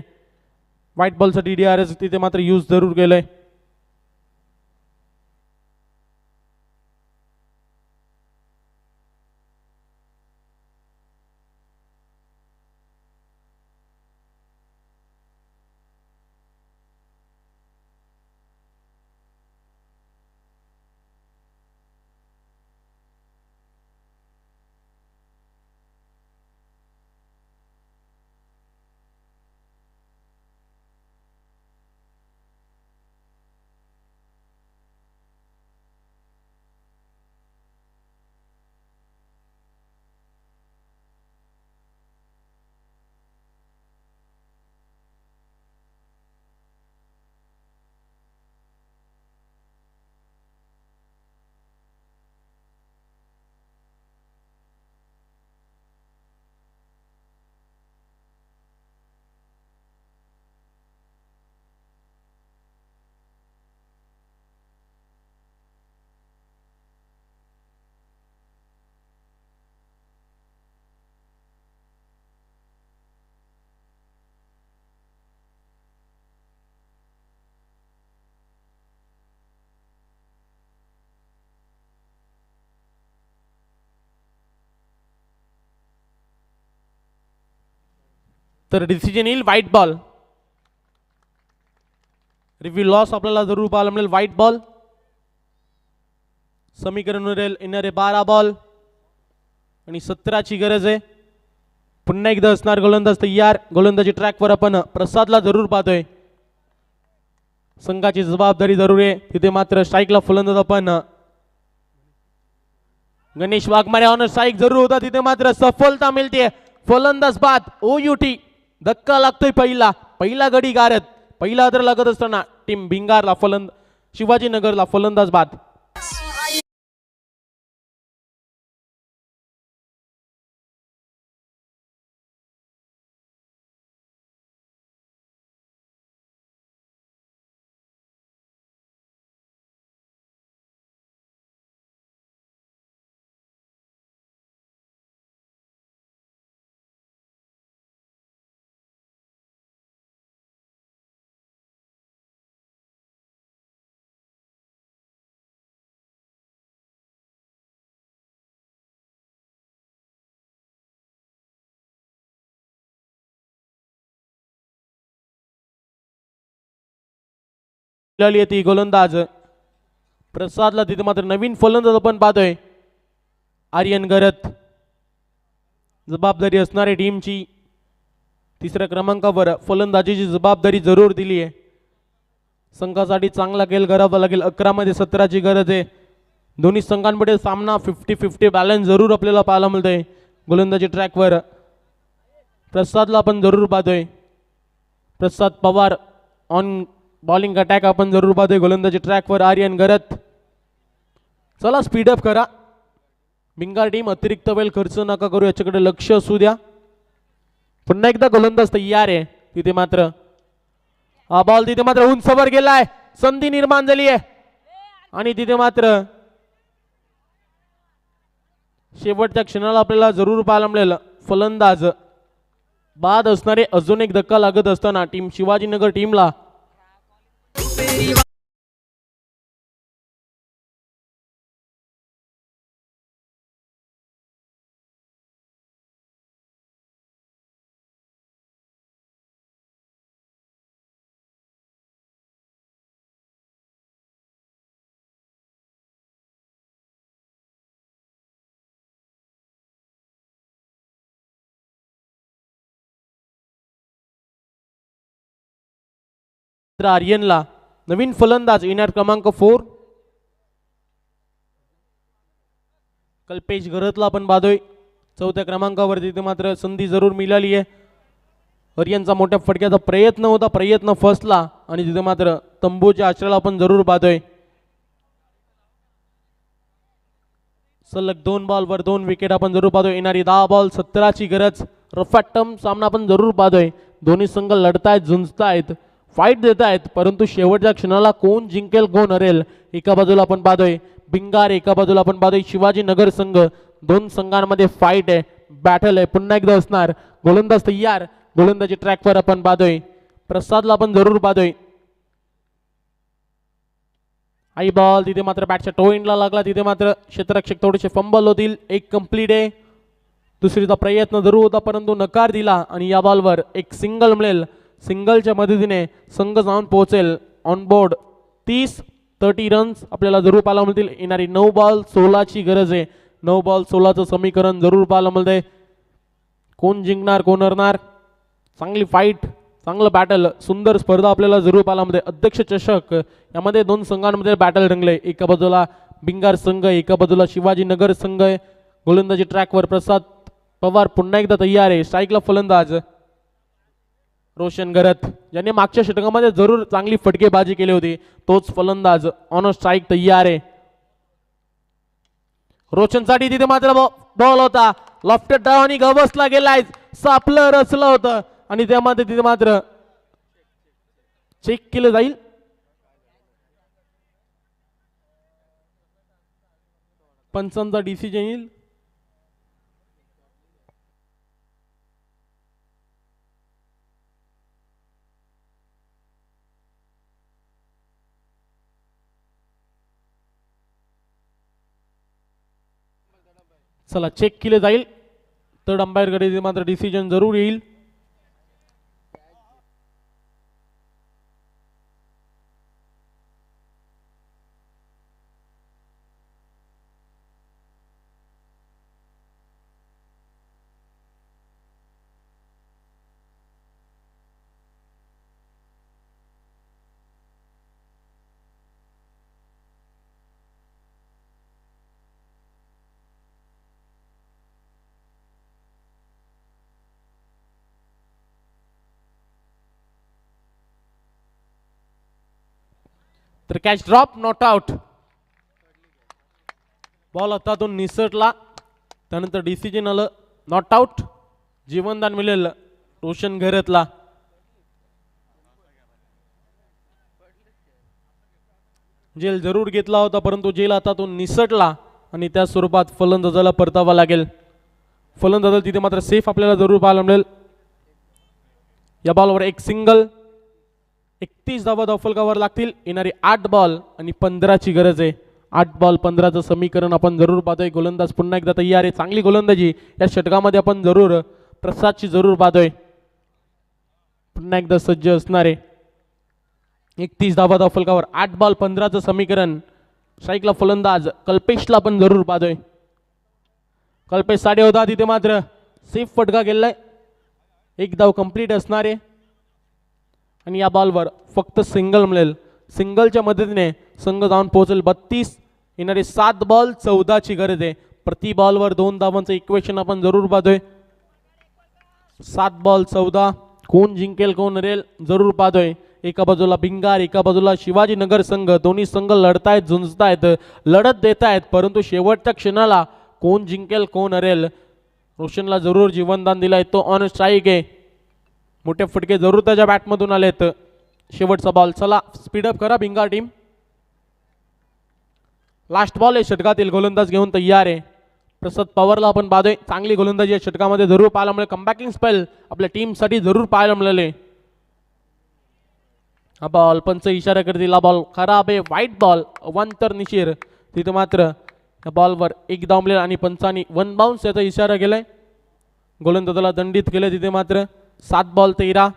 व्हाईट बॉल साठी DRS तिथे मात्र यूज जरूर केलंय. तर डिसिजन येईल व्हाईट बॉल. रिव्ह्यू लॉस आपल्याला जरूर पाहायला मिळेल. व्हाईट बॉल समीकरण येणारे 12 बॉल आणि 17ची गरज आहे. पुन्हा एकदा असणार गोलंदाज तयार. गोलंदाजी ट्रॅकवर आपण प्रसादला जरूर पाहतोय. संघाची जबाबदारी जरूर आहे. तिथे मात्र स्ट्राईकला फलंदाज आपण गणेश वाघमारे ऑन स्ट्राईक जरूर होता. तिथे मात्र सफलता मिळते. फलंदाज बाद. OUT धक्का लागतोय. पहिला गडी गारत. पहिला आदर लागत असताना टीम भिंगारला शिवाजीनगरला फलंदाज बाद. ती गोलंदाज प्रसादला तिथे मात्र नवीन फलंदाज आपण पाहतोय आर्यन गरत. जबाबदारी असणारी टीमची तिसऱ्या क्रमांकावर फलंदाजीची जबाबदारी जरूर दिली आहे. संघासाठी चांगला खेळ करावा लागेल. 11 मध्ये 17ची गरज आहे. दोन्ही संघांमध्ये सामना 50-50 बॅलन्स जरूर आपल्याला पाहायला मिळतोय. गोलंदाजी ट्रॅकवर प्रसादला आपण जरूर पाहतोय. प्रसाद पवार ऑन बॉलिंग अटॅक आपण जरूर पाहतोय. गोलंदाजी ट्रॅकवर आर्यन गरत. चला स्पीडअप करा. भिंगार टीम अतिरिक्त वेळ खर्च नका करू, याच्याकडे लक्ष असू द्या. पुन्हा एकदा गोलंदाज तयार आहे. तिथे मात्र हा बॉल तिथे मात्र उंचवर गेलाय. संधी निर्माण झाली आहे आणि तिथे मात्र शेवटच्या क्षणाला आपल्याला जरूर पाहायला मिळेल फलंदाज बाद असणारे. अजून एक धक्का लागत असताना टीम शिवाजीनगर टीमला आर्यनला नवीन फलंदाज येणार क्रमांक 4 कल्पेश घरतला आपण पाहतोय. 4थ्या क्रमांकावर तिथे मात्र संधी जरूर मिळाली आहे. हरियांचा मोठ्या फटक्याचा प्रयत्न होता, प्रयत्न फसला आणि तिथे मात्र तंबूच्या आश्रयाला आपण जरूर पाहतोय. सलग 2 बॉलवर 2 विकेट आपण जरूर पाहतोय. येणारी 10 बॉल 17ची गरज. रफाटम सामना आपण जरूर पाहतोय. दोन्ही संघ लढतायत, झुंजतायत, फाईट देत आहेत, परंतु शेवटच्या क्षणाला कोण जिंकेल कोण हरेल. एका बाजूला आपण पाहतोय भिंगार, एका बाजूला आपण पाहतोय शिवाजीनगर संघ. दोन संघांमध्ये फाईट आहे, बॅटल आहे. पुन्हा एकदा असणार. गोलंदाज तयार. गोलंदाजी ट्रॅकवर आपण पाहतोय. प्रसादला आपण जरूर पाहतोय. आई बॉल तिथे मात्र बॅटच्या टो एंडला लागला. तिथे मात्र क्षेत्ररक्षक थोडेसे फंबल होतील. एक कंप्लीट आहे. दुसरीचा प्रयत्न जरूर होता परंतु नकार दिला आणि या बॉलवर एक सिंगल मिळेल. सिंगलच्या मदतीने संघ जाऊन पोहोचेल ऑन बोर्ड 30 रन्स आपल्याला जरूर पाहायला मिळतील. येणारी 9 बॉल 16ची गरज आहे. 9 बॉल 16चं समीकरण जरूर पाहायला मिळतंय. कोण जिंकणार कोण हरणार. चांगली फाईट, चांगलं बॅटल, सुंदर स्पर्धा आपल्याला जरूर पाहायला मिळते. अध्यक्ष चषक यामध्ये दोन संघांमध्ये बॅटल रंगले. एका बाजूला भिंगार संघ, एका बाजूला शिवाजीनगर संघ. गोलंदाजी ट्रॅकवर प्रसाद पवार पुन्हा एकदा तयार आहे. स्ट्राईकला फलंदाज रोशन घरत, ज्याने मागच्या षटकामध्ये जरूर चांगली फटकेबाजी केली होती, तोच फलंदाज ऑन स्ट्राईक तयार आहे. रोशनसाठी तिथे मात्र बॉल होता. लॉफ्टेड डाव आणि गवसला गेलाय. सापलं रचलं होतं आणि त्यामध्ये तिथे मात्र चेक केलं जाईल. पंचांचा डिसिजन येईल. चला चेक केले जाईल. थर्ड अंपायरकडे मात्र डिसिजन जरूर येईल. तर catch drop, not out. Ball हातातून निसटला. त्यानंतर डिसिजन आलं नॉट आउट. जीवनदान मिळेल रोशन घरतला. जेल जरूर घेतला होता परंतु जेल हातातून निसटला आणि त्या स्वरूपात फलंदाजाला परतावा लागेल. फलंदाजाला तिथे मात्र सेफ आपल्याला जरूर पाहायला मिळेल. या बॉलवर एक सिंगल. 31 धावा धावफलकावर लागतील. येणारी 8 बॉल आणि 15ची गरज आहे. 8 बॉल 15चं समीकरण आपण जरूर पाहतोय. गोलंदाज पुन्हा एकदा तयार आहे. चांगली गोलंदाजी या षटकामध्ये आपण जरूर प्रसादची जरूर पाहतोय. पुन्हा एकदा सज्ज असणार आहे. 31 धावा धावफलकावर 8 बॉल 15चं समीकरण. स्ट्राईकला फलंदाज कल्पेशला आपण जरूर पाहतोय. कल्पेश साडे होता. तिथे मात्र सेफ फटका गेलाय. एक धाव कंप्लीट असणार आहे आणि या बॉलवर फक्त सिंगल मिळेल. सिंगलच्या मदतीने संघ जाऊन पोहोचेल 32. येणारे 7 बॉल 14ची गरज आहे. प्रति बॉलवर 2 धावांचं इक्वेशन आपण जरूर पाहतोय. 7 बॉल 14. कोण जिंकेल कोण हरेल जरूर पाहतोय. एका बाजूला भिंगार, एका बाजूला शिवाजीनगर संघ. दोन्ही संघ लढतायत, झुंजतायत, लढत देत आहेत, परंतु शेवटच्या क्षणाला कोण जिंकेल कोण हरेल. रोशनला जरूर जीवनदान दिलाय. तो ऑन स्ट्राईक आहे. मोठे फटके जरूर त्याच्या बॅटमधून आलेत. शेवटचा बॉल. चला स्पीडअप करा भिंगार टीम. लास्ट बॉल आहे षटकातील. गोलंदाज घेऊन तयार आहे. प्रसाद पवारला आपण पाहतोय. चांगली गोलंदाजी या षटकामध्ये जरूर पाहायला मिळेल. कमबॅकिंग स्पेल आपल्या टीमसाठी जरूर पाहायला मिळाले. हा बॉल पंच इशारा करतील. हा बॉल खराब आहे. वाईट बॉल. अवांतर निशीर. तिथे मात्र या बॉलवर एक धाव मिळेल आणि पंचांनी 1 बाउन्स याचा इशारा केलाय. गोलंदाजाला दंडित केले. तिथे मात्र 7 बॉल 13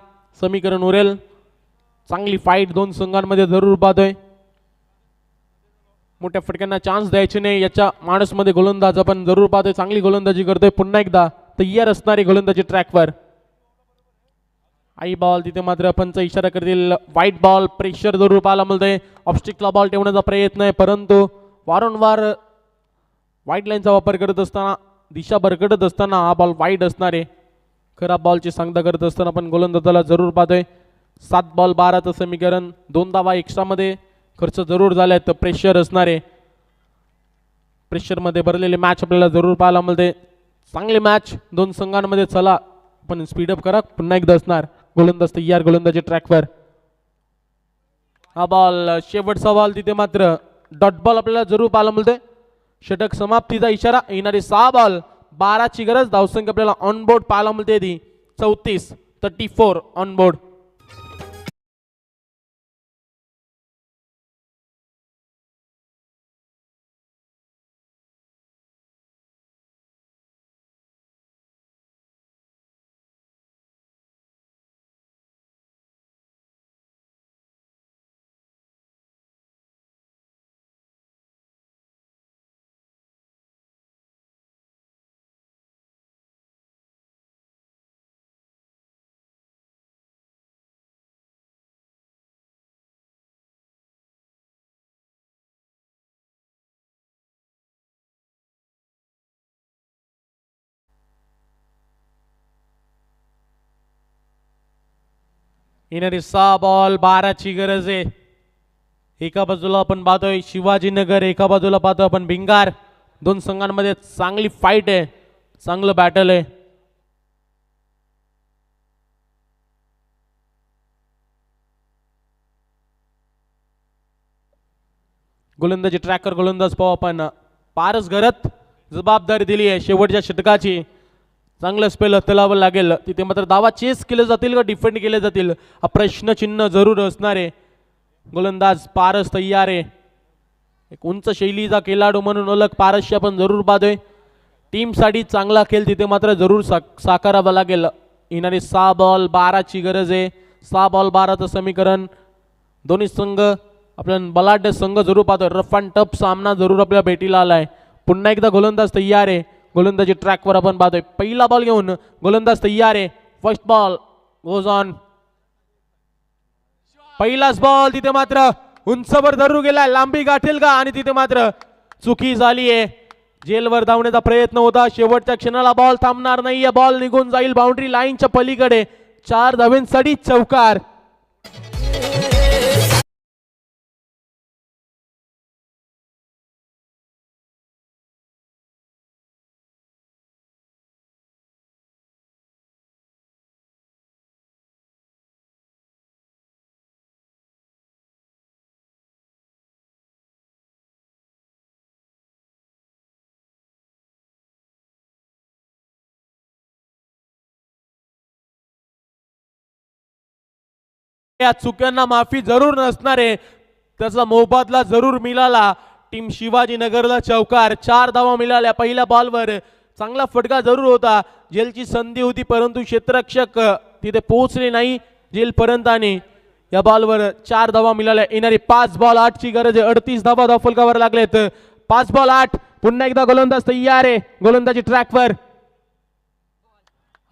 समीकरण उरेल. चांगली फाईट दोन संघांमध्ये जरूर पाहतोय. मोठ्या फटक्यांना चान्स द्यायचे नाही याच्या माणसमध्ये गोलंदाज आपण जरूर पाहतोय. चांगली गोलंदाजी करतोय. पुन्हा एकदा तयार असणारी गोलंदाजी ट्रॅकवर. Eye ball. तिथे मात्र पंच इशारा करतील. वाईट बॉल. प्रेशर जरूर पाहायला मिळतंय. ऑब्स्टिकला बॉल ठेवण्याचा प्रयत्न आहे परंतु वारंवार वाईट लाईनचा वापर करत असताना, दिशा भरकटत असताना हा बॉल वाईट असणार आहे. खराब बॉलची सांगता करत असताना आपण गोलंदाजाला जरूर पाहतोय. 7 बॉल 12चं समीकरण, 2 धावा एक्स्ट्रामध्ये खर्च जरूर झालाय. तर प्रेशर असणारे, प्रेशरमध्ये भरलेली मॅच आपल्याला जरूर पाहायला मिळते. चांगली मॅच दोन संघांमध्ये. चला पण स्पीडअप करा. पुन्हा एकदा असणार गोलंदाज तयार, गोलंदाजी ट्रॅकवर. हा बॉल, शेवटचा बॉल, तिथे मात्र डॉट बॉल आपल्याला जरूर पाहायला मिळते. षटक समाप्तीचा इशारा. येणारे 6 बॉल 12ची गरज. धावसंख्या आपल्याला ऑन बोर्ड पाहायला मिळते ती 34 ऑन बोर्ड. येणारे 6 बॉल 12ची गरज आहे. एका बाजूला आपण पाहतोय शिवाजीनगर, एका बाजूला पाहतोय आपण भिंगार. दोन संघांमध्ये चांगली फाईट आहे, चांगलं बॅटल आहे. गोलंदाजी ट्रॅकर, गोलंदाज पाहू आपण. पारस घरत जबाबदारी दिली आहे शेवटच्या षटकाची. चांगलं स्पेल हाताळावं लागेल. तिथे मात्र धावा चेस केले जातील का डिफेंड केले जातील हा प्रश्नचिन्ह जरूर असणार आहे. गोलंदाज पारस तयार आहे. एक उंच शैलीचा खेळाडू म्हणून ओळख पारसची आपण जरूर पाहतोय. टीमसाठी चांगला खेळ तिथे मात्र जरूर साकारावा लागेल. येणारे 6 बॉल 12ची गरज आहे. 6 बॉल 12चं समीकरण. दोन्ही संघ आपल्याला बलाढ्य संघ जरूर पाहतोय. रफ अँड टफ सामना जरूर आपल्या भेटीला आलाय. पुन्हा एकदा गोलंदाज तयार आहे. गोलंदाजी ट्रॅकवर आपण पाहतोय. पहिला बॉल घेऊन गोलंदाज तयार आहे. First ball goes on. पहिलाच बॉल, तिथे मात्र उंचवर धरू गेला. लांबी गाठेल का? आणि तिथे मात्र चुकी झाली आहे. जेलवर धावण्याचा प्रयत्न होता. शेवटच्या क्षणाला बॉल थांबणार नाहीये. बॉल निघून जाईल बाउंड्री लाईनच्या पलीकडे. 4 धावांसाठी चौकार. या चुक्यांना माफी जरूर नसणार आहे. त्याचा मोबदला जरूर मिळाला. टीम शिवाजीनगरला चौकार. 4 धावा मिळाल्या पहिल्या बॉलवर. चांगला फटका जरूर होता. जेलची संधी होती परंतु क्षेत्ररक्षक तिथे पोहोचले नाही जेलपर्यंत. आणि या बॉलवर 4 धावा मिळाल्या. येणारी 5 बॉल 8ची गरज आहे. 38 धावा धावफलकावर लागलेत. 5 बॉल 8. पुन्हा एकदा गोलंदाज तयार आहे. गोलंदाजी ट्रॅकवर.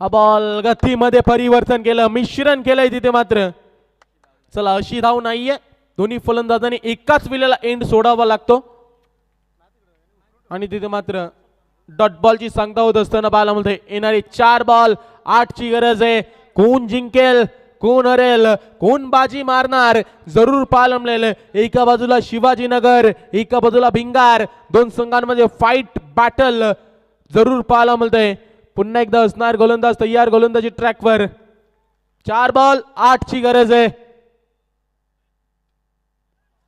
हा बॉल गतीमध्ये परिवर्तन केलं, मिश्रण केलंय तिथे मात्र. चला अशी धाव नाहीये. दोन्ही फलंदाजांनी एकाच वेळेला एंड सोडावा लागतो. आणि तिथे मात्र डॉट बॉलची सांगता होत असताना पाहायला मिळते. येणारी 4 बॉल 8ची गरज आहे. कोण जिंकेल, कोण हरेल, कोण बाजी मारणार जरूर पाहायला मिळेल. एका बाजूला शिवाजीनगर, एका बाजूला भिंगार. दोन संघांमध्ये फाईट बॅटल जरूर पाहायला मिळते. पुन्हा एकदा असणार गोलंदाज तयार. गोलंदाजी ट्रॅकवर. 4 बॉल 8ची गरज आहे.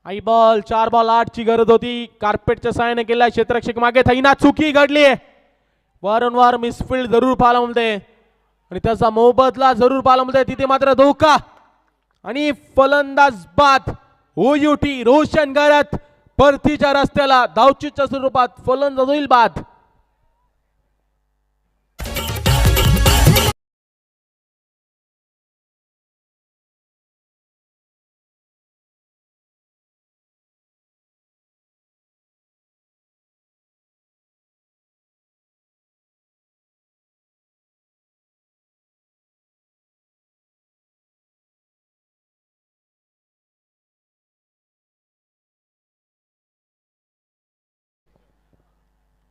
आई बॉल 4 बॉल 8ची गरज होती. कार्पेटच्या सहाय्याने केला क्षेत्ररक्षक मागे थाईना. चुकी घडली. वारंवार मिसफिल्ड जरूर पाहायला मिळते आणि त्याचा मोबदला जरूर पाहायला मिळते. तिथे मात्र धोका आणि फलंदाज बाद. ओयूटी रोशन करत परतीच्या रस्त्याला धावचीच्या स्वरूपात फलंदाज होईल बाद.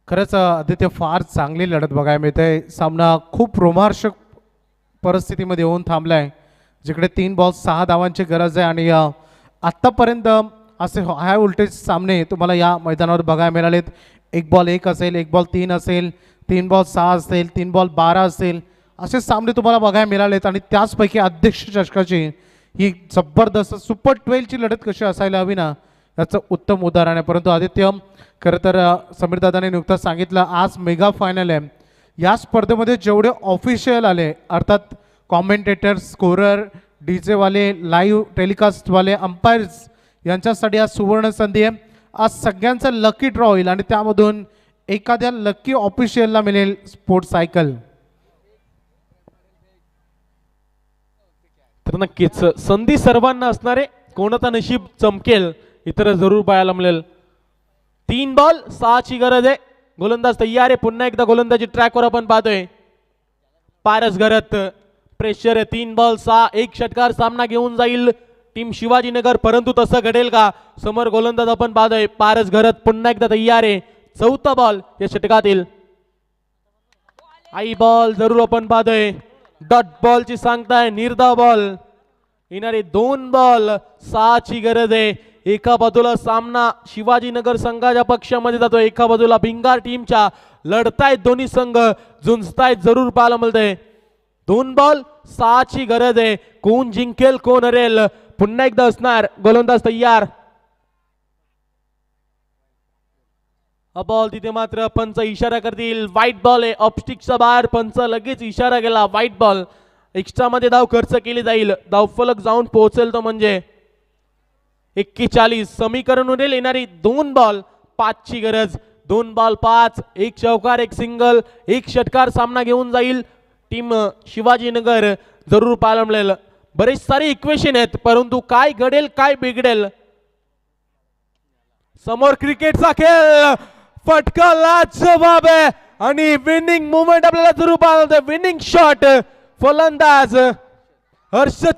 खरंच आदित्य फार चांगली लढत बघायला मिळते. सामना खूप रोमांचक परिस्थितीमध्ये येऊन थांबलाय, जिकडे 3 बॉल 6 धावांची गरज आहे आणि आत्तापर्यंत असे हाय व्होल्टेज सामने तुम्हाला या मैदानावर बघायला मिळालेत. 1 बॉल 1 असेल, 1 बॉल 3 असेल, 3 बॉल 6 असेल, 3 बॉल 12 असेल, असे सामने तुम्हाला बघायला मिळालेत. आणि त्याचपैकी अध्यक्ष चषकाची ही जबरदस्त सुपर 12ची लढत कशी असायला हवी ना, याचं उत्तम उदाहरण आहे. परंतु आदित्य, खरं तर समीर दादाने नुकताच सांगितलं आज मेगा फायनल आहे. या स्पर्धेमध्ये जेवढे ऑफिशियल आले, अर्थात कॉमेंटेटर, स्कोरर, डीजेवाले, लाईव्ह टेलिकास्टवाले, अंपायर्स, यांच्यासाठी आज सुवर्ण संधी आहे. आज सगळ्यांचा लकी ड्रॉ होईल आणि त्यामधून एखाद्या लकी ऑफिशियलला मिळेल स्पोर्ट्स सायकल. तर नक्कीच संधी सर्वांना असणारे, कोणाचा नशीब चमकेल इतर जरूर पाहायला मिळेल. 3 बॉल 6ची गरज आहे. गोलंदाज तयार आहे. पुन्हा एकदा गोलंदाजी ट्रॅकवर आपण पाहतोय. पारस घरत प्रेशर आहे. 3 बॉल 6, 1 षटकार सामना घेऊन जाईल टीम शिवाजीनगर. परंतु तसं घडेल का? समोर गोलंदाज आपण पाहतोय. पारस घरत पुन्हा एकदा तयार आहे. 4था बॉल या षटकातील. आई बॉल जरूर आपण पाहतोय. डॉट बॉलची सांगताय. निर्धाव बॉल येणारे 2 बॉल 6ची गरज आहे. एका बाजूला सामना शिवाजीनगर संघाच्या पक्षामध्ये जातो, एका बाजूला भिंगार टीमच्या. लढतायत दोन्ही संघ, झुंजतायत जरूर पाहायला मिळतंय. 2 बॉल 6ची गरज आहे. कोण जिंकेल कोण हरेल पुन्हा एकदा असणार. गोलंदाज तयार. बॉल तिथे मात्र पंच इशारा करतील. व्हाईट बॉल आहे. ऑफस्टिकचा बाहेर. पंच लगेच इशारा केला व्हाईट बॉल. एक्स्ट्रा मध्ये धाव खर्च केली जाईल. धावफलक जाऊन पोहोचेल तो म्हणजे 41. समीकरण उरेल. येणारी 2 बॉल 5ची गरज. 2 बॉल 5, 1 चौकार 1 सिंगल, 1 षटकार सामना घेऊन जाईल टीम शिवाजीनगर. जरूर पाहायला मिळेल. बरेच सारे इक्वेशन आहेत, परंतु काय घडेल काय बिघडेल. समोर क्रिकेटचा खेळ. फटका लाजवाब आहे आणि विनिंग मुवमेंट आपल्याला जरूर पाहायला मिळते. विनिंग शॉट फलंदाज हर्षद